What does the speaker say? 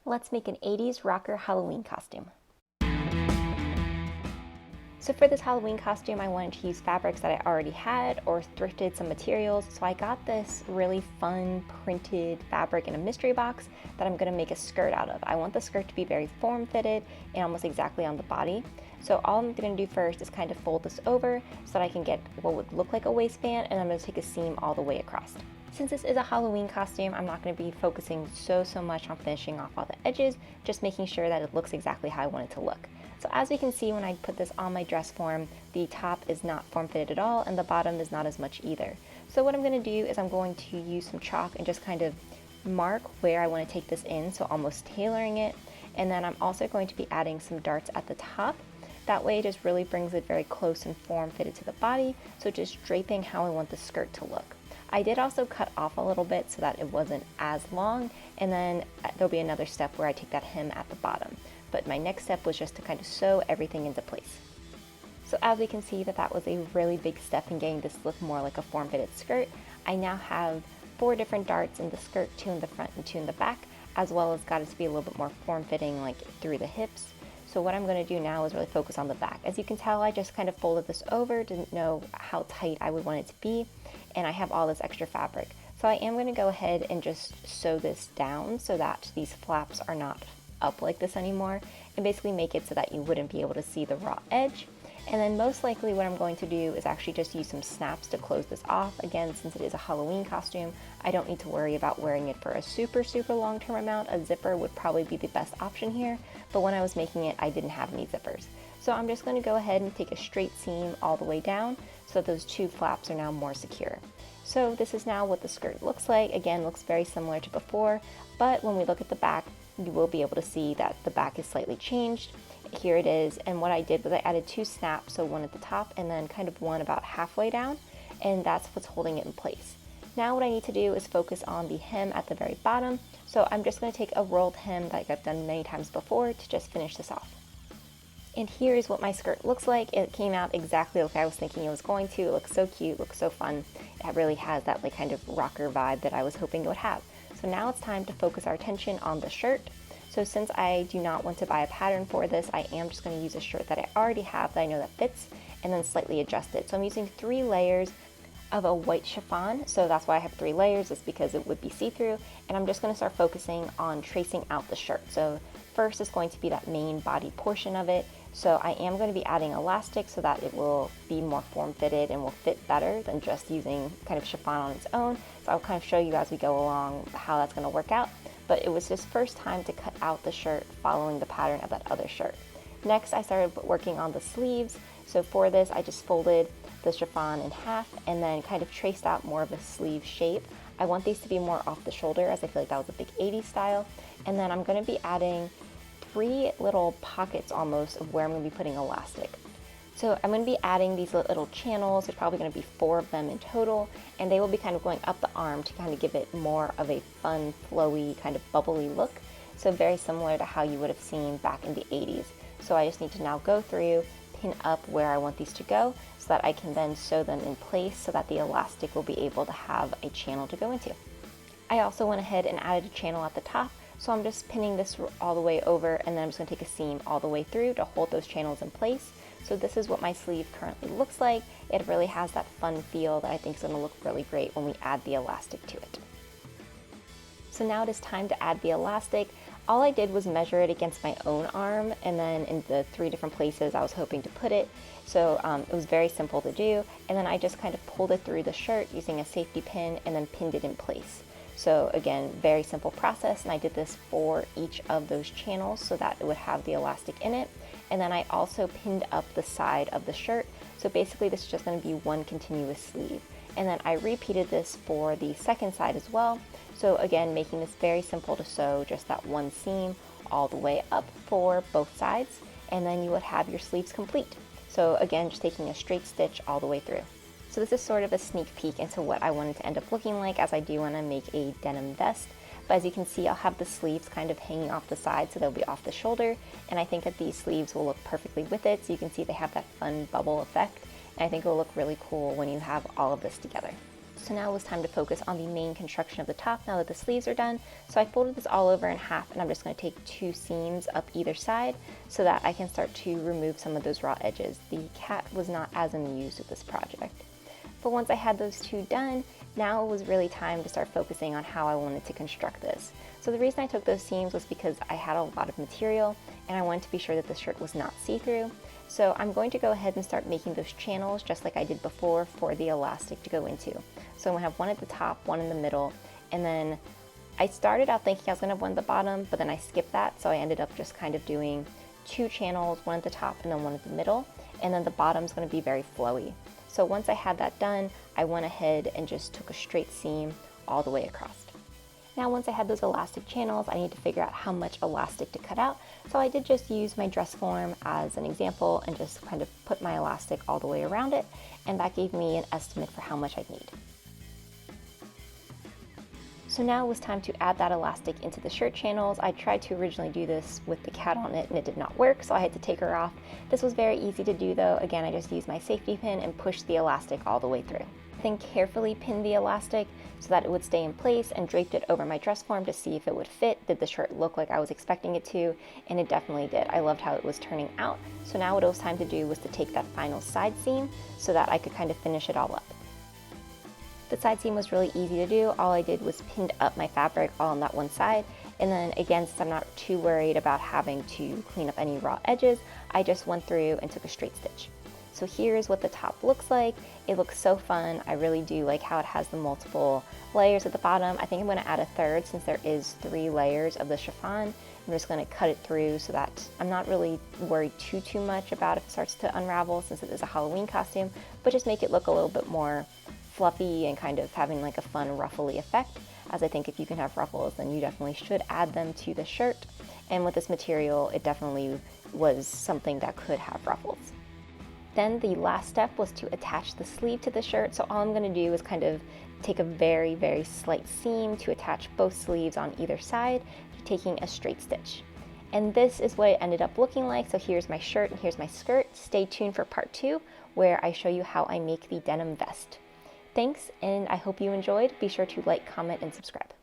Let's make an 80s rocker Halloween costume. So for this Halloween costume, I wanted to use fabrics that I already had or thrifted some materials. So I got this really fun printed fabric in a mystery box that I'm gonna make a skirt out of. I want the skirt to be very form-fitted and almost exactly on the body. So all I'm gonna do first is kind of fold this over so that I can get what would look like a waistband, and I'm gonna take a seam all the way across. Since this is a Halloween costume, I'm not going to be focusing so much on finishing off all the edges, just making sure that it looks exactly how I want it to look. So as you can see, when I put this on my dress form, the top is not form fitted at all and the bottom is not as much either. So what I'm going to do is I'm going to use some chalk and just kind of mark where I want to take this in, so almost tailoring it. And then I'm also going to be adding some darts at the top. That way it just really brings it very close and form fitted to the body, so just draping how I want the skirt to look. I did also cut off a little bit so that it wasn't as long, and then there'll be another step where I take that hem at the bottom. But my next step was just to kind of sew everything into place. So as we can see that was a really big step in getting this look more like a form-fitted skirt. I now have 4 different darts in the skirt, 2 in the front and 2 in the back, as well as got it to be a little bit more form-fitting like through the hips. So what I'm going to do now is really focus on the back. As you can tell, I just kind of folded this over, didn't know how tight I would want it to be, and I have all this extra fabric. So I am going to go ahead and just sew this down so that these flaps are not up like this anymore, and basically make it so that you wouldn't be able to see the raw edge. And then most likely what I'm going to do is actually just use some snaps to close this off. Again, since it is a Halloween costume, I don't need to worry about wearing it for a super long-term amount. A zipper would probably be the best option here, but when I was making it, I didn't have any zippers. So I'm just going to go ahead and take a straight seam all the way down so that those 2 flaps are now more secure. So this is now what the skirt looks like. Again, looks very similar to before, but when we look at the back, you will be able to see that the back is slightly changed. Here it is, and what I did was I added 2 snaps, so one at the top and then kind of one about halfway down, and that's what's holding it in place. Now what I need to do is focus on the hem at the very bottom, so I'm just going to take a rolled hem like I've done many times before to just finish this off. And here is what my skirt looks like. It came out exactly like I was thinking it was going to. It looks so cute, looks so fun. It really has that like kind of rocker vibe that I was hoping it would have. So now it's time to focus our attention on the shirt. So since I do not want to buy a pattern for this, I am just going to use a shirt that I already have that I know that fits, and then slightly adjust it. So I'm using 3 layers of a white chiffon, so that's why I have 3 layers, is because it would be see-through, and I'm just going to start focusing on tracing out the shirt. So first is going to be that main body portion of it. So I am going to be adding elastic so that it will be more form-fitted and will fit better than just using kind of chiffon on its own. So I'll kind of show you as we go along how that's going to work out. But it was his first time to cut out the shirt following the pattern of that other shirt. Next, I started working on the sleeves. So for this, I just folded the chiffon in half and then kind of traced out more of a sleeve shape. I want these to be more off the shoulder, as I feel like that was a big 80s style. And then I'm going to be adding 3 little pockets almost of where I'm going to be putting elastic. So I'm going to be adding these little channels. There's probably going to be 4 of them in total, and they will be kind of going up the arm to kind of give it more of a fun, flowy, kind of bubbly look. So very similar to how you would have seen back in the 80s. So I just need to now go through, pin up where I want these to go so that I can then sew them in place so that the elastic will be able to have a channel to go into. I also went ahead and added a channel at the top. So I'm just pinning this all the way over, and then I'm just going to take a seam all the way through to hold those channels in place. So this is what my sleeve currently looks like. It really has that fun feel that I think is going to look really great when we add the elastic to it. So now it is time to add the elastic. All I did was measure it against my own arm, and then in the 3 different places I was hoping to put it. So it was very simple to do, and then I just kind of pulled it through the shirt using a safety pin and then pinned it in place. So again, very simple process, and I did this for each of those channels so that it would have the elastic in it. And then I also pinned up the side of the shirt. So basically this is just going to be one continuous sleeve. And then I repeated this for the second side as well. So again, making this very simple to sew, just that one seam all the way up for both sides. And then you would have your sleeves complete. So again, just taking a straight stitch all the way through. So this is sort of a sneak peek into what I wanted to end up looking like, as I do want to make a denim vest. But as you can see, I'll have the sleeves kind of hanging off the side, so they'll be off the shoulder. And I think that these sleeves will look perfectly with it. So you can see they have that fun bubble effect. And I think it will look really cool when you have all of this together. So now it was time to focus on the main construction of the top now that the sleeves are done. So I folded this all over in half, and I'm just going to take 2 seams up either side so that I can start to remove some of those raw edges. The cat was not as amused with this project. But once I had those 2 done, now it was really time to start focusing on how I wanted to construct this. So the reason I took those seams was because I had a lot of material and I wanted to be sure that the shirt was not see-through. So I'm going to go ahead and start making those channels just like I did before for the elastic to go into. So I'm going to have one at the top, one in the middle, and then I started out thinking I was going to have one at the bottom, but then I skipped that, so I ended up just kind of doing 2 channels, one at the top and then one at the middle, and then the bottom's going to be very flowy. So once I had that done, I went ahead and just took a straight seam all the way across. Now once I had those elastic channels, I need to figure out how much elastic to cut out. So I did just use my dress form as an example and just kind of put my elastic all the way around it, and that gave me an estimate for how much I'd need. So now it was time to add that elastic into the shirt channels. I tried to originally do this with the cat on it and it did not work, so I had to take her off. This was very easy to do though. Again, I just used my safety pin and pushed the elastic all the way through. Then carefully pinned the elastic so that it would stay in place and draped it over my dress form to see if it would fit. Did the shirt look like I was expecting it to? And it definitely did. I loved how it was turning out. So now what it was time to do was to take that final side seam so that I could kind of finish it all up. The side seam was really easy to do. All I did was pinned up my fabric all on that one side. And then again, since I'm not too worried about having to clean up any raw edges, I just went through and took a straight stitch. So here's what the top looks like. It looks so fun. I really do like how it has the multiple layers at the bottom. I think I'm going to add a third since there is 3 layers of the chiffon. I'm just going to cut it through so that I'm not really worried too much about if it starts to unravel since it is a Halloween costume, but just make it look a little bit more fluffy and kind of having like a fun ruffly effect, as I think if you can have ruffles then you definitely should add them to the shirt, and with this material it definitely was something that could have ruffles. Then the last step was to attach the sleeve to the shirt, so all I'm going to do is kind of take a very slight seam to attach both sleeves on either side, taking a straight stitch. And this is what it ended up looking like. So here's my shirt and here's my skirt. Stay tuned for part 2 where I show you how I make the denim vest. Thanks, and I hope you enjoyed. Be sure to like, comment, and subscribe.